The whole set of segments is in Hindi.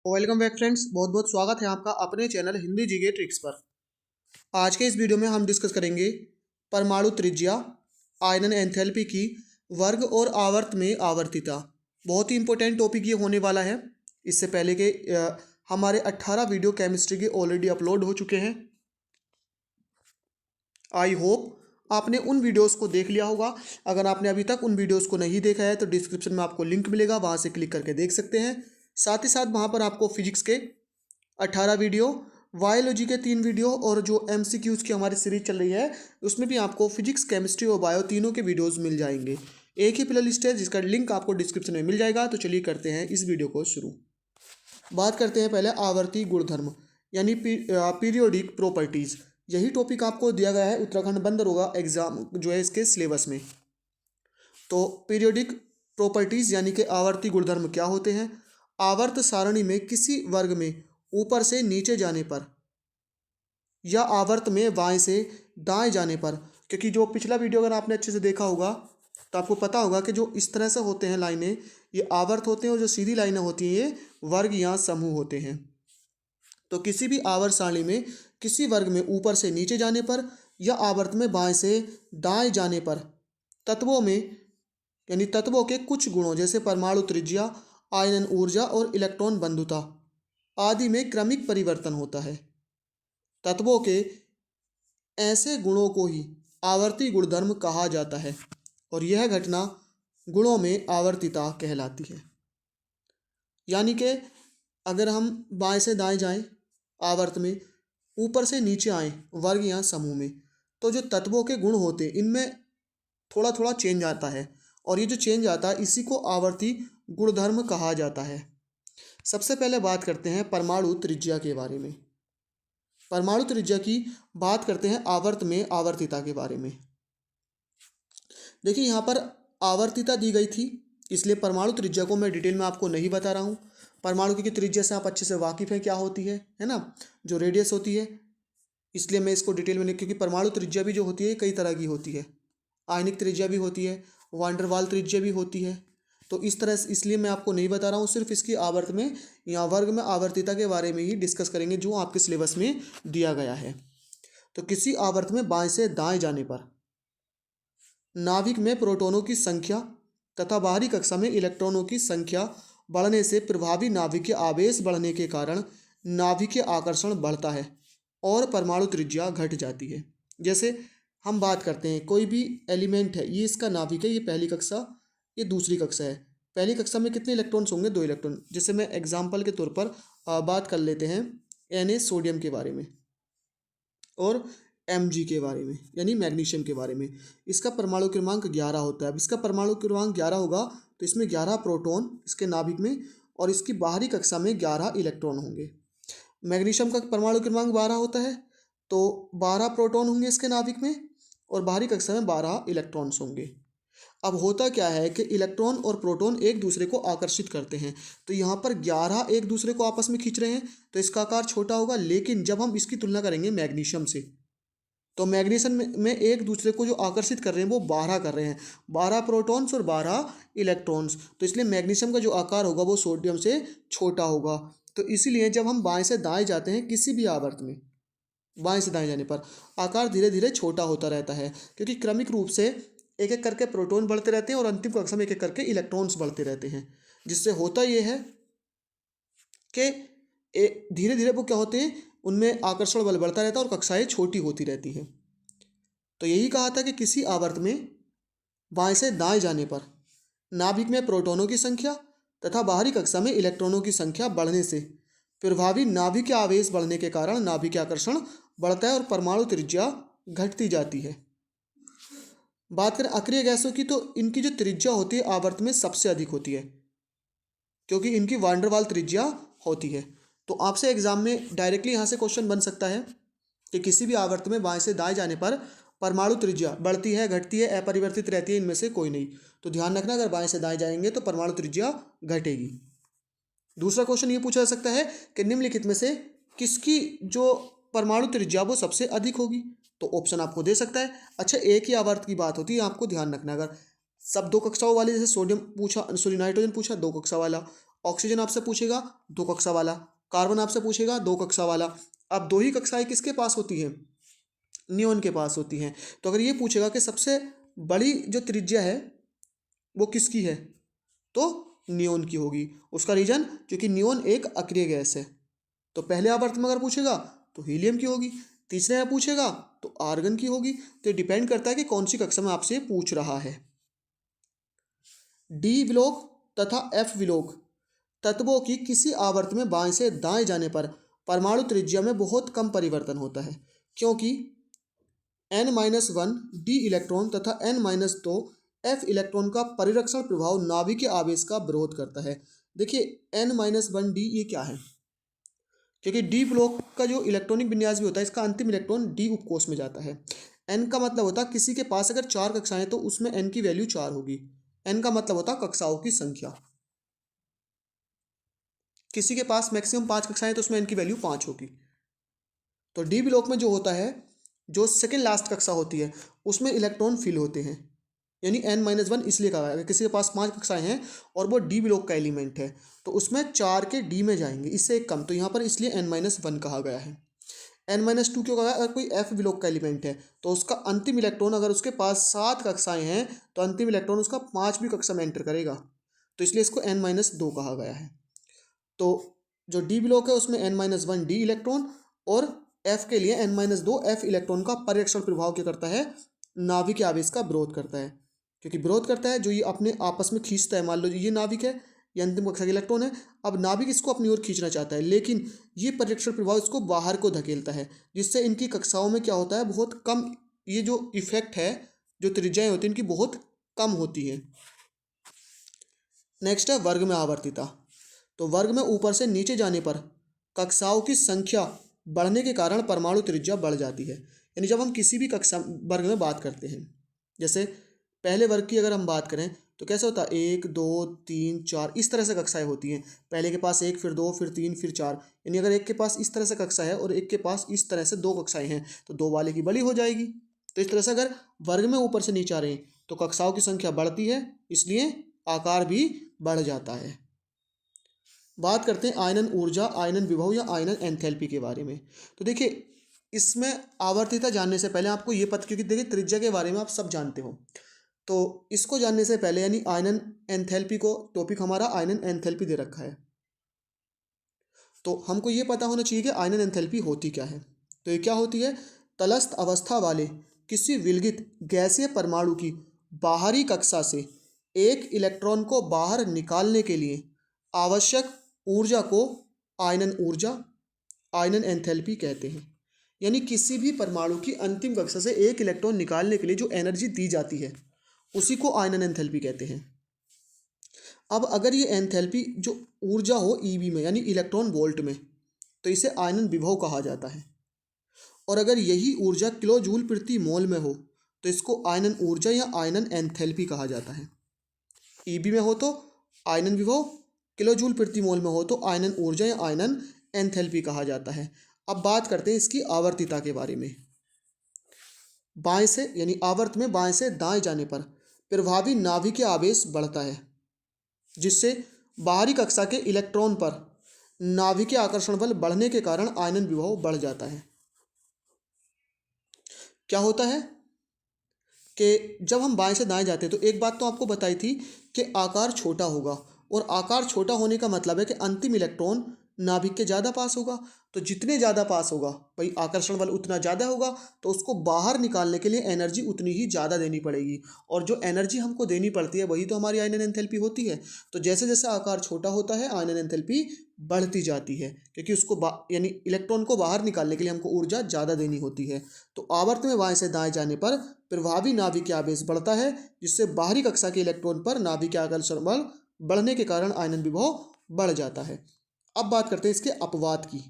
वेलकम बैक फ्रेंड्स, बहुत बहुत स्वागत है आपका अपने चैनल हिंदी जीके ट्रिक्स पर। आज के इस वीडियो में हम डिस्कस करेंगे परमाणु त्रिज्या, आयनन एंथैल्पी की वर्ग और आवर्त में आवर्तिता। बहुत ही इंपॉर्टेंट टॉपिक ये होने वाला है। इससे पहले के हमारे 18 वीडियो केमिस्ट्री के ऑलरेडी अपलोड हो चुके हैं। आई होप आपने उन वीडियोस को देख लिया होगा। अगर आपने अभी तक उन वीडियोस को नहीं देखा है तो डिस्क्रिप्शन में आपको लिंक मिलेगा, वहाँ से क्लिक करके देख सकते हैं। साथ ही साथ वहाँ पर आपको फिजिक्स के 18 वीडियो, बायोलॉजी के 3 वीडियो और जो MCQs की हमारी सीरीज चल रही है उसमें भी आपको फिजिक्स, केमिस्ट्री और बायो तीनों के वीडियोस मिल जाएंगे। एक ही प्ले लिस्ट है जिसका लिंक आपको डिस्क्रिप्शन में मिल जाएगा। तो चलिए करते हैं इस वीडियो को शुरू। बात करते हैं पहले आवर्ती गुणधर्म यानी पीरियोडिक प्रॉपर्टीज़। यही टॉपिक आपको दिया गया है उत्तराखंड बंद दरोगा एग्जाम जो है इसके सिलेबस में। तो पीरियोडिक प्रॉपर्टीज़ यानी कि आवर्ती गुणधर्म क्या होते हैं? आवर्त सारणी में किसी वर्ग में ऊपर से नीचे जाने पर या आवर्त में बाएं से दाएं जाने पर, क्योंकि जो पिछला वीडियो अगर आपने अच्छे से देखा होगा तो आपको पता होगा कि जो इस तरह से होते हैं लाइनें, ये आवर्त होते हैं और जो सीधी लाइनें होती हैं ये वर्ग या समूह होते हैं। तो किसी भी आवर्त सारणी में किसी वर्ग में ऊपर से नीचे जाने पर या आवर्त में बाएं से दाएं जाने पर तत्वों में यानी तत्वों के कुछ गुणों जैसे परमाणु त्रिज्या, आयनन ऊर्जा और इलेक्ट्रॉन बंधुता आदि में क्रमिक परिवर्तन होता है। तत्वों के ऐसे गुणों को ही आवर्ती गुणधर्म कहा जाता है और यह घटना गुणों में आवर्तिता कहलाती है। यानी कि अगर हम बाएं से दाएं जाएं आवर्त में, ऊपर से नीचे आएं वर्ग या समूह में, तो जो तत्वों के गुण होते हैं इनमें थोड़ा थोड़ा चेंज आता है और ये जो चेंज आता है इसी को आवर्ती गुणधर्म कहा जाता है। सबसे पहले बात करते हैं परमाणु त्रिज्या के बारे में। परमाणु त्रिज्या की बात करते हैं आवर्त में आवर्तिता के बारे में। देखिए यहाँ पर आवर्तिता दी गई थी, इसलिए परमाणु त्रिज्या को मैं डिटेल में आपको नहीं बता रहा हूँ। परमाणु की त्रिज्या से आप अच्छे से वाकिफ़ हैं क्या होती है ना, जो रेडियस होती है, इसलिए मैं इसको डिटेल में नहीं, क्योंकि परमाणु त्रिज्या भी जो होती है कई तरह की होती है। आयनिक त्रिज्या भी होती है, वान डेर वाल त्रिज्या भी होती है। तो इस तरह से इसलिए मैं आपको नहीं बता रहा हूँ, सिर्फ इसकी आवर्त में या वर्ग में आवर्तिता के बारे में ही डिस्कस करेंगे जो आपके सिलेबस में दिया गया है। तो किसी आवर्त में बाएं से दाएं जाने पर नाभिक में प्रोटॉनों की संख्या तथा बाहरी कक्षा में इलेक्ट्रॉनों की संख्या बढ़ने से प्रभावी नाभिकीय आवेश बढ़ने के कारण नाभिकीय आकर्षण बढ़ता है और परमाणु त्रिज्या घट जाती है। जैसे हम बात करते हैं कोई भी एलिमेंट है, ये इसका नाभिक है, ये पहली कक्षा, ये दूसरी कक्षा है। पहली कक्षा में कितने इलेक्ट्रॉन्स होंगे? 2 इलेक्ट्रॉन। जैसे मैं एग्जाम्पल के तौर पर बात कर लेते हैं Na सोडियम के बारे में और Mg के बारे में यानी मैग्नीशियम के बारे में। इसका परमाणु क्रमांक 11 होता है। अब इसका परमाणु क्रमांक 11 होगा तो इसमें 11 प्रोटॉन इसके नाभिक में और इसकी बाहरी कक्षा में 11 इलेक्ट्रॉन होंगे। मैग्नीशियम का परमाणु क्रमांक 12 होता है तो 12 प्रोटॉन होंगे इसके नाभिक में और बाहरी कक्षा में 12 इलेक्ट्रॉन्स होंगे। अब होता क्या है कि इलेक्ट्रॉन और प्रोटॉन एक दूसरे को आकर्षित करते हैं, तो यहाँ पर 11 एक दूसरे को आपस में खींच रहे हैं तो इसका आकार छोटा होगा। लेकिन जब हम इसकी तुलना करेंगे मैग्नीशियम से, तो मैग्नीशियम में एक दूसरे को जो आकर्षित कर रहे हैं वो 12 कर रहे हैं, 12 प्रोटॉन्स और 12 इलेक्ट्रॉन्स। तो इसलिए मैग्नीशियम का जो आकार होगा वो सोडियम से छोटा होगा। तो इसीलिए जब हम बाएं से दाएं जाते हैं किसी भी आवर्त में, बाएं से दाएं जाने पर आकार धीरे धीरे छोटा होता रहता है, क्योंकि क्रमिक रूप से एक एक करके प्रोटॉन बढ़ते रहते हैं और अंतिम कक्षा में एक एक करके इलेक्ट्रॉन्स बढ़ते रहते हैं। जिससे होता ये है कि धीरे धीरे वो क्या होते हैं, उनमें आकर्षण बल बढ़ता रहता है और कक्षाएं छोटी होती रहती हैं। तो यही कहा था कि किसी आवर्त में बाएं से दाएं जाने पर नाभिक में प्रोटॉनों की संख्या तथा बाहरी कक्षा में इलेक्ट्रॉनों की संख्या बढ़ने से प्रभावी नाभिकीय आवेश बढ़ने के कारण नाभिकीय आकर्षण बढ़ता है और परमाणु त्रिज्या घटती जाती है। बात करें अक्रिय गैसों की तो इनकी जो त्रिज्या होती है आवर्त में सबसे अधिक होती है, क्योंकि इनकी वान डेर वाल त्रिज्या होती है। तो आपसे एग्जाम में डायरेक्टली यहाँ से क्वेश्चन बन सकता है कि किसी भी आवर्त में बाएं से दाएं जाने पर परमाणु त्रिज्या बढ़ती है, घटती है, अपरिवर्तित रहती है, इनमें से कोई नहीं। तो ध्यान रखना, अगर बाएं से दाएं जाएंगे तो परमाणु त्रिज्या घटेगी। दूसरा क्वेश्चन ये पूछा जा सकता है कि निम्नलिखित में से किसकी जो परमाणु त्रिज्या वो सबसे अधिक होगी? तो ऑप्शन आपको दे सकता है। अच्छा, एक ही आवर्त की बात होती है, आपको ध्यान रखना। अगर सब 2 कक्षाओं वाले, जैसे सोडियम पूछा, सॉरी नाइट्रोजन पूछा 2 कक्षा वाला, ऑक्सीजन आपसे पूछेगा 2 कक्षा वाला, कार्बन आपसे पूछेगा 2 कक्षा वाला। अब 2 ही कक्षाएं किसके पास होती हैं? नियोन के पास होती हैं। तो अगर ये पूछेगा कि सबसे बड़ी जो त्रिज्या है वो किसकी है, तो नियोन की होगी। उसका रीजन, क्योंकि नियोन एक अक्रिय गैस है। तो पहले आवर्त में अगर पूछेगा तो हीलियम की होगी, तीसरे में पूछेगा तो आर्गन की होगी। तो डिपेंड करता है कि कौन सी कक्षा में आपसे पूछ रहा है। डी विलोक तथा एफ विलोक तत्वों की किसी आवर्त में बाएं से दाएं जाने पर परमाणु त्रिज्या में बहुत कम परिवर्तन होता है, क्योंकि n-1 डी इलेक्ट्रॉन तथा n-2 एफ इलेक्ट्रॉन का परिरक्षण प्रभाव नाभिकीय आवेश का विरोध करता है। देखिए n-1 डी ये क्या है, क्योंकि डी ब्लॉक का जो इलेक्ट्रॉनिक विन्यास भी होता है इसका अंतिम इलेक्ट्रॉन डी उपकोष में जाता है। एन का मतलब होता है किसी के पास अगर 4 कक्षाएं तो उसमें एन की वैल्यू 4 होगी। एन का मतलब होता है कक्षाओं की संख्या। किसी के पास मैक्सिमम 5 कक्षाएं तो उसमें एन की वैल्यू 5 होगी। तो डी ब्लॉक में जो होता है, जो सेकेंड लास्ट कक्षा होती है उसमें इलेक्ट्रॉन फिल होते हैं, यानी n-1 इसलिए कहा है। किसी के पास 5 कक्षाएं हैं और वो डी ब्लॉक का एलिमेंट है तो उसमें 4 के डी में जाएंगे, इससे एक कम, तो यहाँ पर इसलिए n-1 कहा गया है। n-2 क्यों कहा? अगर कोई एफ ब्लॉक का एलिमेंट है तो उसका अंतिम इलेक्ट्रॉन, अगर उसके पास 7 कक्षाएं हैं तो अंतिम इलेक्ट्रॉन उसका 5वीं कक्षा में एंटर करेगा, तो इसलिए इसको n-2 कहा गया है। तो जो डी ब्लॉक है उसमें n-1 डी इलेक्ट्रॉन और एफ के लिए n-2 एफ इलेक्ट्रॉन का परिरक्षण प्रभाव क्या करता है? नाभिक आवेश का विरोध करता है। क्योंकि विरोध करता है, जो ये अपने आपस में खींचता है, मान लो ये नाभिक है, ये अंतिम कक्षा का इलेक्ट्रॉन है, अब नाभिक इसको अपनी ओर खींचना चाहता है लेकिन ये परिरक्षण प्रभाव इसको बाहर को धकेलता है, जिससे इनकी कक्षाओं में क्या होता है, बहुत कम, ये जो इफेक्ट है, जो त्रिज्याएं होती हैं इनकी बहुत कम होती है। नेक्स्ट है वर्ग में आवर्तिता। तो वर्ग में ऊपर से नीचे जाने पर कक्षाओं की संख्या बढ़ने के कारण परमाणु त्रिज्या बढ़ जाती है। यानी जब हम किसी भी कक्षा वर्ग में बात करते हैं, जैसे पहले वर्ग की अगर हम बात करें तो कैसे होता है, 1 2 3 4 इस तरह से कक्षाएं होती हैं। पहले के पास 1, फिर 2, फिर 3, फिर 4। यानी अगर एक के पास इस तरह से कक्षा है और एक के पास इस तरह से 2 कक्षाएं हैं तो 2 वाले की बड़ी हो जाएगी। तो इस तरह से अगर वर्ग में ऊपर से नीचे आ रहे हैं तो कक्षाओं की संख्या बढ़ती है, इसलिए आकार भी बढ़ जाता है। बात करते हैं आयनन ऊर्जा, आयनन विभव या आयनन एंथैल्पी के बारे में। तो देखिए इसमें आवर्तिता जानने से पहले आपको ये पता, क्योंकि देखिए त्रिज्या के बारे में आप सब जानते हो, तो इसको जानने से पहले यानी आयनन एंथैल्पी को, टॉपिक हमारा आयनन एंथैल्पी दे रखा है, तो हमको ये पता होना चाहिए कि आयनन एंथैल्पी होती क्या है। तो ये क्या होती है? तलस्थ अवस्था वाले किसी विलगित गैसीय परमाणु की बाहरी कक्षा से एक इलेक्ट्रॉन को बाहर निकालने के लिए आवश्यक ऊर्जा को आयनन ऊर्जा, आयनन एंथैल्पी कहते हैं। यानी किसी भी परमाणु की अंतिम कक्षा से एक इलेक्ट्रॉन निकालने के लिए जो एनर्जी दी जाती है उसी को आयनन एंथैल्पी कहते हैं। अब अगर ये एंथैल्पी जो ऊर्जा हो ईबी में यानी इलेक्ट्रॉन वोल्ट में, तो इसे आयनन विभव कहा जाता है। और अगर यही ऊर्जा किलो जूल प्रति मोल में हो तो इसको आयनन ऊर्जा या आयनन एंथैल्पी कहा जाता है। ईबी में हो तो आयनन विभव, किलो जूल प्रति मोल में हो तो आयनन ऊर्जा या आयनन एंथैल्पी कहा जाता है। अब बात करते हैं इसकी आवर्तिता के बारे में। बाएं से यानी आवर्त में बाएं से दाएं जाने पर प्रभावी नाभिकीय आवेश बढ़ता है, जिससे बाहरी कक्षा के इलेक्ट्रॉन पर नाभिकीय आकर्षण बल बढ़ने के कारण आयनन विभव बढ़ जाता है। क्या होता है कि जब हम बाएं से दाएं जाते हैं तो एक बात तो आपको बताई थी कि आकार छोटा होगा, और आकार छोटा होने का मतलब है कि अंतिम इलेक्ट्रॉन नाभिक के ज़्यादा पास होगा। तो जितने ज़्यादा पास होगा भाई आकर्षण बल उतना ज़्यादा होगा, तो उसको बाहर निकालने के लिए एनर्जी उतनी ही ज़्यादा देनी पड़ेगी, और जो एनर्जी हमको देनी पड़ती है वही तो हमारी आयनन एंथैल्पी होती है। तो जैसे जैसे आकार छोटा होता है आयनन एंथैल्पी बढ़ती जाती है, क्योंकि उसको यानी इलेक्ट्रॉन को बाहर निकालने के लिए हमको ऊर्जा ज़्यादा देनी होती है। तो आवर्त में बाएं से दाएं जाने पर प्रभावी नाभिकीय आवेश बढ़ता है, जिससे बाहरी कक्षा के इलेक्ट्रॉन पर नाभिकीय आकर्षण बल बढ़ने के कारण आयनन विभव बढ़ जाता है। अब बात करते हैं इसके अपवाद की।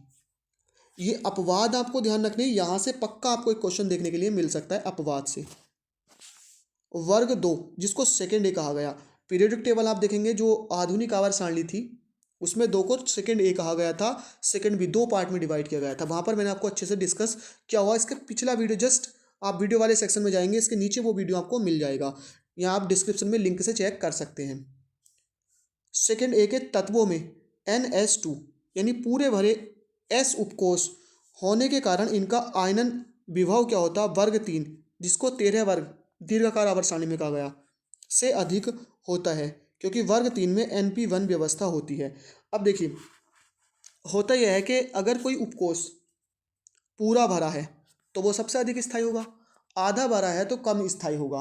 ये अपवाद आपको ध्यान रखने, यहां से पक्का आपको एक क्वेश्चन देखने के लिए मिल सकता है अपवाद से। वर्ग 2 जिसको सेकेंड ए कहा गया, पीरियोडिक टेबल आप देखेंगे जो आधुनिक आवर्त सारणी थी उसमें 2 को सेकेंड ए कहा गया था, सेकेंड बी 2 पार्ट में डिवाइड किया गया था। वहां पर मैंने आपको अच्छे से डिस्कस किया हुआ, इसका पिछला वीडियो जस्ट आप वीडियो वाले सेक्शन में जाएंगे, इसके नीचे वो वीडियो आपको मिल जाएगा, या आप डिस्क्रिप्शन में लिंक से चेक कर सकते हैं। सेकेंड ए के तत्वों में NH2 यानी पूरे भरे S उपकोष होने के कारण इनका आयनन विभव क्या होता है, वर्ग 3, जिसको 13 वर्ग दीर्घाकार आवर्त सारणी में कहा गया, से अधिक होता है, क्योंकि वर्ग 3 में NP1 व्यवस्था होती है। अब देखिए, होता यह है कि अगर कोई उपकोष पूरा भरा है तो वो सबसे अधिक स्थायी होगा, आधा भरा है तो कम स्थायी होगा,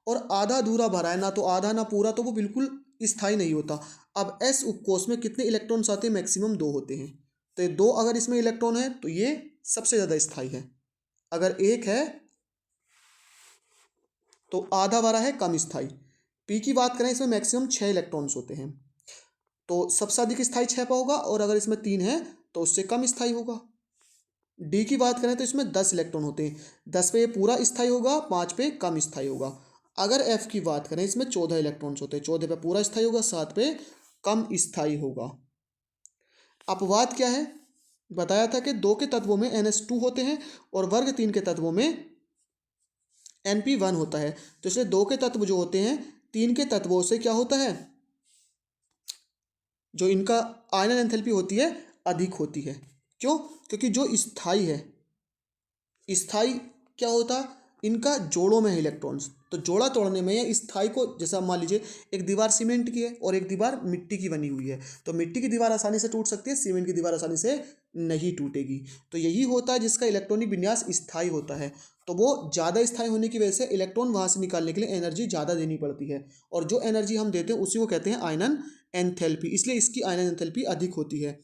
और आधा अधूरा भरा है, ना तो आधा ना पूरा, तो वो बिल्कुल स्थायी नहीं होता। अब एस उपकोष में कितने इलेक्ट्रॉन्स आते हैं, मैक्सिमम 2 होते हैं, तो ये 2 अगर इसमें इलेक्ट्रॉन है तो ये सबसे ज़्यादा स्थायी है। अगर 1 है तो आधा भरा है, कम स्थायी। पी की बात करें, इसमें मैक्सिमम 6 इलेक्ट्रॉन्स होते हैं, तो सबसे अधिक स्थायी 6 पर होगा, और अगर इसमें 3 है तो उससे कम स्थायी होगा। डी की बात करें तो इसमें 10 इलेक्ट्रॉन होते हैं, 10 पे ये पूरा स्थायी होगा, 5 पे कम स्थायी होगा। अगर एफ की बात करें, इसमें 14 इलेक्ट्रॉन्स होते हैं, 14 पे पूरा स्थायी होगा, 7 पे कम स्थायी होगा। अपवाद क्या है, बताया था कि 2 के तत्वों में NH2 होते हैं और वर्ग 3 के तत्वों में NP1 होता है। तो इसलिए 2 के तत्व जो होते हैं 3 के तत्वों से क्या होता है, जो इनका आयनन एंथैल्पी होती है अधिक होती है। क्यों? क्योंकि जो स्थायी है, स्थायी क्या होता, इनका जोड़ों में है इलेक्ट्रॉन्स, तो जोड़ा तोड़ने में या स्थायी को, जैसा मान लीजिए एक दीवार सीमेंट की है और एक दीवार मिट्टी की बनी हुई है, तो मिट्टी की दीवार आसानी से टूट सकती है, सीमेंट की दीवार आसानी से नहीं टूटेगी। तो यही होता है जिसका इलेक्ट्रॉनिक विन्यास स्थायी होता है, तो वो ज़्यादा स्थायी होने की वजह से इलेक्ट्रॉन वहाँ से निकालने के लिए एनर्जी ज़्यादा देनी पड़ती है, और जो एनर्जी हम देते हैं उसी को कहते हैं आयनन एंथैल्पी, इसलिए इसकी आयनन एंथैल्पी अधिक होती है।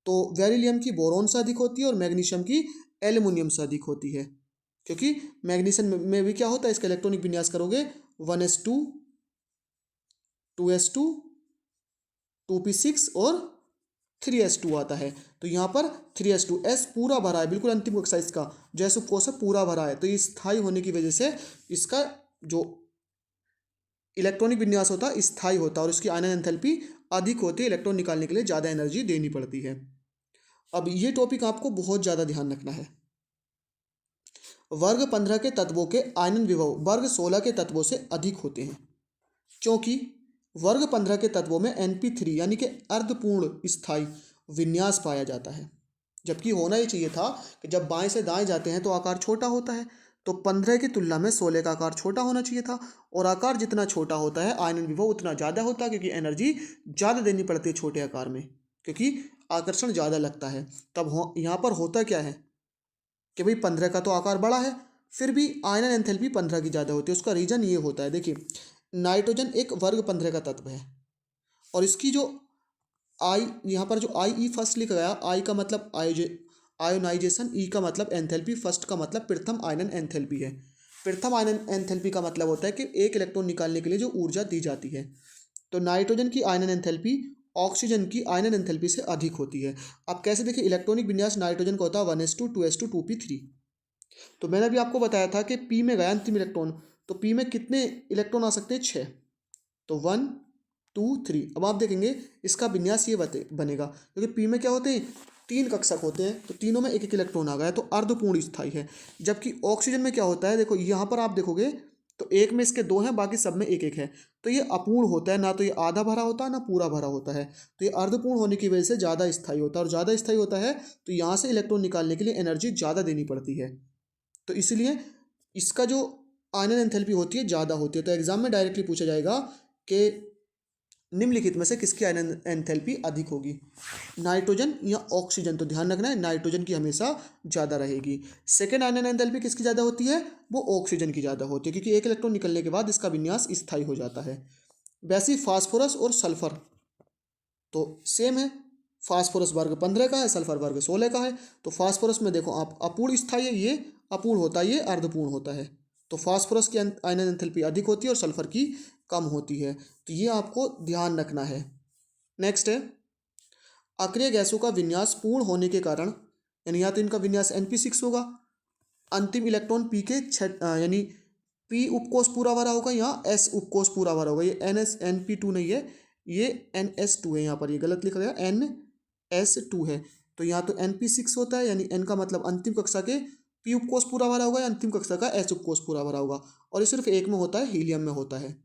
तो बेरिलियम की बोरोन से अधिक होती है और मैग्नीशियम की एल्युमिनियम से अधिक होती है, क्योंकि मैग्नीशियम में भी क्या होता है, इसका इलेक्ट्रॉनिक विन्यास करोगे 1s2 2s2 2p6 और 3s2 आता है। तो यहाँ पर 3s2 s पूरा भरा है, बिल्कुल अंतिम कक्षा इसका जो एस उपकोष है पूरा भरा है, तो ये स्थायी होने की वजह से इसका जो इलेक्ट्रॉनिक विन्यास होता है स्थायी होता है, और इसकी आयनन एंथैल्पी अधिक होती है, इलेक्ट्रॉन निकालने के लिए ज़्यादा एनर्जी देनी पड़ती है। अब ये टॉपिक आपको बहुत ज़्यादा ध्यान रखना है। वर्ग 15 के तत्वों के आयनन विभव वर्ग 16 के तत्वों से अधिक होते हैं, क्योंकि वर्ग 15 के तत्वों में NP3 यानी कि अर्धपूर्ण स्थायी विन्यास पाया जाता है, जबकि होना ही चाहिए था कि जब बाएं से दाएं जाते हैं तो आकार छोटा होता है, तो 15 की तुलना में 16 का आकार छोटा होना चाहिए था, और आकार जितना छोटा होता है आयनन विभव उतना ज़्यादा होता है, क्योंकि एनर्जी ज़्यादा देनी पड़ती है छोटे आकार में, क्योंकि आकर्षण ज़्यादा लगता है। तब यहाँ पर होता क्या है कि भाई 15 का तो आकार बड़ा है, फिर भी आयनन एंथैल्पी 15 की ज़्यादा होती है। उसका रीज़न ये होता है, देखिए नाइट्रोजन एक वर्ग 15 का तत्व है, और इसकी जो आई, यहाँ पर जो आई ई फर्स्ट लिखा गया, आई का मतलब आयोनाइजेशन, ई का मतलब एंथैल्पी, फर्स्ट का मतलब प्रथम आयनन एंथैल्पी है। प्रथम आयनन एंथैल्पी का मतलब होता है कि एक इलेक्ट्रॉन निकालने के लिए जो ऊर्जा दी जाती है। तो नाइट्रोजन की आयनन एंथैल्पी ऑक्सीजन की आयनन एंथैल्पी से अधिक होती है। अब कैसे देखिए, इलेक्ट्रॉनिक विन्यास नाइट्रोजन का होता है 1s2 2s2 2p3। तो मैंने अभी आपको बताया था कि पी में गया अंतिम इलेक्ट्रॉन, तो पी में कितने इलेक्ट्रॉन आ सकते हैं, 6, तो 1 2 3। अब आप देखेंगे इसका विन्यास ये बनेगा, क्योंकि पी में क्या होते हैं, 3 कक्षक होते हैं, तो तीनों में एक एक इलेक्ट्रॉन आ गया, तो अर्धपूर्ण स्थायी है। जबकि ऑक्सीजन में क्या होता है, देखो यहाँ पर आप देखोगे तो एक में इसके 2 हैं, बाकी सब में एक एक है, तो ये अपूर्ण होता है, ना तो ये आधा भरा होता है ना पूरा भरा होता है, तो ये अर्धपूर्ण होने की वजह से ज़्यादा स्थायी होता है, और ज़्यादा स्थायी होता है तो यहाँ से इलेक्ट्रॉन निकालने के लिए एनर्जी ज़्यादा देनी पड़ती है, तो इसलिए इसका जो आयनन एंथैल्पी होती है ज़्यादा होती है। तो एग्जाम में डायरेक्टली पूछा जाएगा कि निम्नलिखित में से किसकी आयनन एंथैल्पी अधिक होगी, नाइट्रोजन या ऑक्सीजन। तो ध्यान रखना है नाइट्रोजन की हमेशा ज़्यादा रहेगी। सेकेंड आयनन एंथैल्पी किसकी ज़्यादा होती है, वो ऑक्सीजन की ज़्यादा होती है, क्योंकि एक इलेक्ट्रॉन निकलने के बाद इसका विन्यास स्थायी हो जाता है। वैसे ही फास्फोरस और सल्फर तो सेम है, फास्फोरस वर्ग 15 का है, सल्फर वर्ग 16 का है। तो फास्फोरस में देखो आप अपूर्ण स्थायी है, ये अपूर्ण होता है, ये अर्धपूर्ण होता है, तो फास्फोरस की आयनन एंथैल्पी अधिक होती है और सल्फर की कम होती है, तो ये आपको ध्यान रखना है। नेक्स्ट है, अक्रिय गैसों का विन्यास पूर्ण होने के कारण, यानी या तो इनका विन्यास NP6 होगा, अंतिम इलेक्ट्रॉन पी के यानी पी उपकोष पूरा भरा होगा, या एस उपकोष पूरा भरा होगा। ये NP2 नहीं है, ये NS2 है, यहाँ पर ये गलत लिखा गया, NS2 है, तो यहाँ तो NP6 होता है, यानी N का मतलब अंतिम कक्षा के पी उपकोष पूरा भरा होगा, या अंतिम कक्षा का एस उपकोष पूरा भरा होगा, और ये सिर्फ एक में होता है, हीलियम में होता है।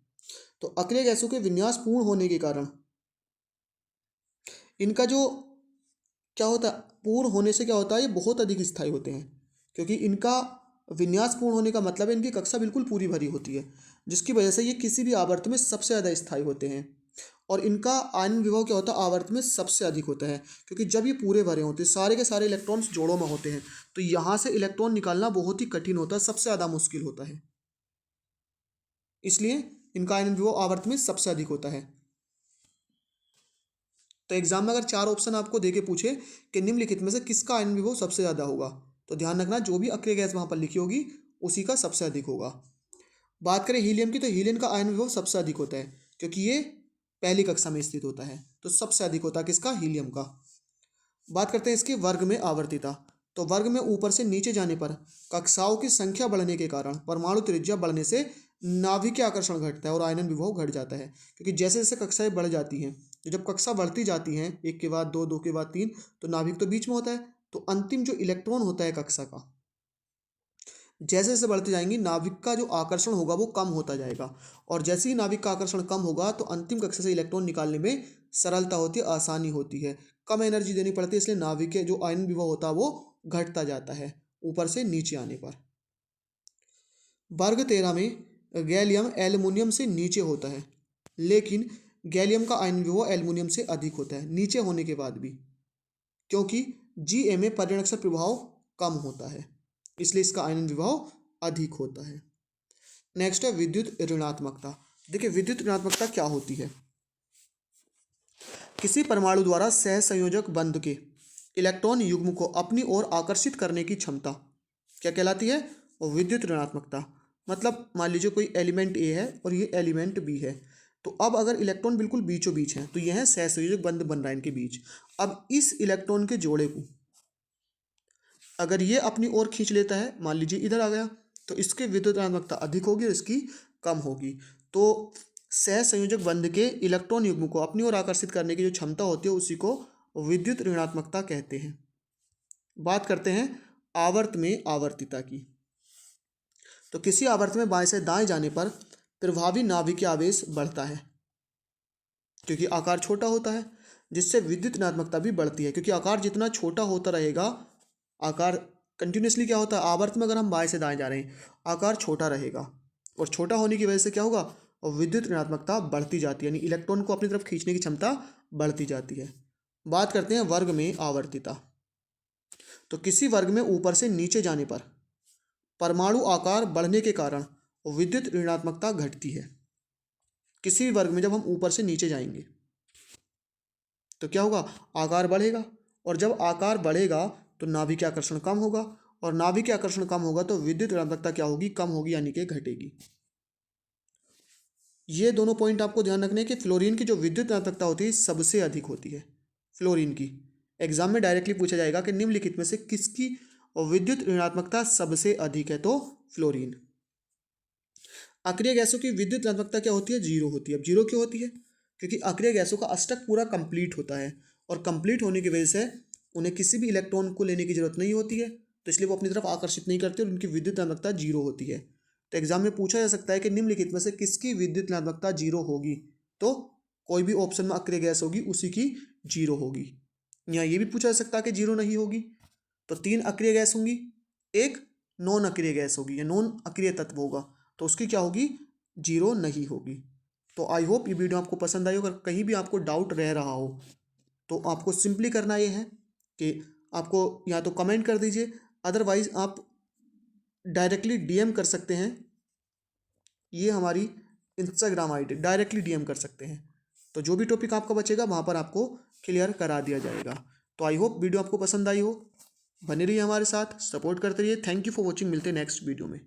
तो अक्रिय गैसों के विन्यास पूर्ण होने के कारण इनका जो क्या होता है, पूर्ण होने से क्या होता है, ये बहुत अधिक स्थायी होते हैं, क्योंकि इनका विन्यास पूर्ण होने का मतलब है इनकी कक्षा बिल्कुल पूरी भरी होती है, जिसकी वजह से ये किसी भी आवर्त में सबसे ज़्यादा स्थायी होते हैं। और इनका आयन विभव क्या होता है, आवर्त में सबसे अधिक होता है, क्योंकि जब ये पूरे भरे होते हैं, सारे के सारे इलेक्ट्रॉन्स जोड़ों में होते हैं, तो यहाँ से इलेक्ट्रॉन निकालना बहुत ही कठिन होता है, सबसे ज़्यादा मुश्किल होता है, इसलिए इनका आयन विभव आवर्त में सबसे अधिक होता है। तो एग्जाम में अगर 4 ऑप्शन आपको देके पूछे कि निम्नलिखित में से किसका आयन विभव सबसे ज़्यादा होगा, तो ध्यान रखना जो भी अक्रिय गैस वहाँ पर लिखी होगी उसी का सबसे अधिक होगा। बात करें हीलियम की, तो हीलियम का आयन विभव सबसे अधिक होता है, क्योंकि ये पहली कक्षा में स्थित होता है, तो सबसे अधिक होता है किसका, हीलियम का। बात करते हैं इसके वर्ग में आवर्तिता, तो वर्ग में ऊपर से नीचे जाने पर कक्षाओं की संख्या बढ़ने के कारण परमाणु त्रिज्या बढ़ने से नाभिकीय आकर्षण घटता है और आयनन विभव घट जाता है, क्योंकि जैसे जैसे कक्षाएं बढ़ जाती हैं, तो जब कक्षा बढ़ती जाती हैं, एक के बाद दो, दो के बाद तीन, तो नाभिक तो बीच में होता है, तो अंतिम जो इलेक्ट्रॉन होता है कक्षा का, जैसे जैसे बढ़ते जाएंगी नाभिक का जो आकर्षण होगा वो कम होता जाएगा, और जैसे ही नाभिक का आकर्षण कम होगा तो अंतिम कक्षा से इलेक्ट्रॉन निकालने में सरलता होती है, आसानी होती है, कम एनर्जी देनी पड़ती है, इसलिए नाभिक के जो आयन विभव होता है वो घटता जाता है ऊपर से नीचे आने पर। वर्ग 13 में गैलियम एल्युमिनियम से नीचे होता है, लेकिन गैलियम का आयन विभव एल्युमिनियम से अधिक होता है नीचे होने के बाद भी, क्योंकि Ga में परिणक्षण प्रभाव कम होता है, इसलिए इसका आयन विभव अधिक होता है। नेक्स्ट है विद्युत ऋणात्मकता। देखिए विद्युत ऋणात्मकता क्या होती है, किसी परमाणु द्वारा सहसंयोजक बंध के इलेक्ट्रॉन युग्म को अपनी ओर आकर्षित करने की क्षमता क्या कहलाती है, और विद्युत ऋणात्मकता। मतलब मान लीजिए कोई एलिमेंट ए है और ये एलिमेंट बी है, तो अब अगर इलेक्ट्रॉन बिल्कुल बीचों बीच है, तो यह है सहसंयोजक बंध बन रहा है इनके बीच। अब इस इलेक्ट्रॉन के जोड़े को अगर ये अपनी ओर खींच लेता है, मान लीजिए इधर आ गया, तो इसकी विद्युत ऋणात्मकता अधिक होगी और इसकी कम होगी। तो सहसंयोजक बंध के इलेक्ट्रॉन युग्म को अपनी ओर आकर्षित करने की जो क्षमता होती है उसी को विद्युत ऋणात्मकता कहते हैं। बात करते हैं आवर्त में आवर्तिता की, तो किसी आवर्त में बाएं से दाएं जाने पर प्रभावी नाभिकीय आवेश बढ़ता है, क्योंकि आकार छोटा होता है, जिससे विद्युत ऋणात्मकता भी बढ़ती है, क्योंकि आकार जितना छोटा होता रहेगा, आकार कंटिन्यूसली क्या होता है, आवर्त में अगर हम बाएं से दाएं जा रहे हैं आकार छोटा रहेगा, और छोटा होने की वजह से क्या होगा, और विद्युत ऋणात्मकता बढ़ती जाती है, यानी इलेक्ट्रॉन को अपनी तरफ खींचने की क्षमता बढ़ती जाती है। बात करते हैं वर्ग में आवर्तिता, तो किसी वर्ग में ऊपर से नीचे जाने पर परमाणु आकार बढ़ने के कारण विद्युत ऋणात्मकता घटती है। किसी भी वर्ग में जब हम ऊपर से नीचे जाएंगे तो क्या होगा, आकार बढ़ेगा, और जब आकार बढ़ेगा तो नाभिकीय आकर्षण कम होगा, और नाभिकीय आकर्षण कम होगा तो विद्युत ऋणात्मकता क्या होगी, कम होगी, यानी कि घटेगी। ये दोनों पॉइंट आपको ध्यान रखने के, फ्लोरीन की जो विद्युत ऋणात्मकता होती है सबसे अधिक होती है फ्लोरीन की। एग्जाम में डायरेक्टली पूछा जाएगा कि निम्नलिखित में से किसकी विद्युत ऋणात्मकता सबसे अधिक है, तो फ्लोरीन। अक्रिय गैसों की विद्युत ऋणात्मकता क्या होती है, जीरो होती है। अब जीरो क्यों होती है, क्योंकि अक्रिय गैसों का अष्टक पूरा कंप्लीट होता है, और कंप्लीट होने की वजह से उन्हें किसी भी इलेक्ट्रॉन को लेने की जरूरत नहीं होती है, तो इसलिए वो अपनी तरफ आकर्षित नहीं करते और उनकी विद्युत ऋणात्मकता जीरो होती है। तो एग्जाम में पूछा जा सकता है कि निम्नलिखित में से किसकी विद्युत ऋणात्मकता जीरो होगी, तो कोई भी ऑप्शन में अक्रिय गैस होगी उसी की जीरो होगी। यहाँ ये भी पूछा जा सकता है कि जीरो नहीं होगी, तो 3 अक्रिय गैस होंगी, एक नॉन अक्रिय गैस होगी या नॉन अक्रिय तत्व होगा, तो उसकी क्या होगी, जीरो नहीं होगी। तो आई होप ये वीडियो आपको पसंद आई हो। अगर कहीं भी आपको डाउट रह रहा हो तो आपको सिंपली करना ये है कि आपको या तो कमेंट कर दीजिए, अदरवाइज आप डायरेक्टली डीएम कर सकते हैं, ये हमारी इंस्टाग्राम आईडी, डायरेक्टली डीएम कर सकते हैं, तो जो भी टॉपिक आपका बचेगा वहाँ पर आपको क्लियर करा दिया जाएगा। तो आई होप वीडियो आपको पसंद आई हो, बने रहिए हमारे साथ, सपोर्ट करते रहिए। थैंक यू फॉर वॉचिंग, मिलते हैं नेक्स्ट वीडियो में।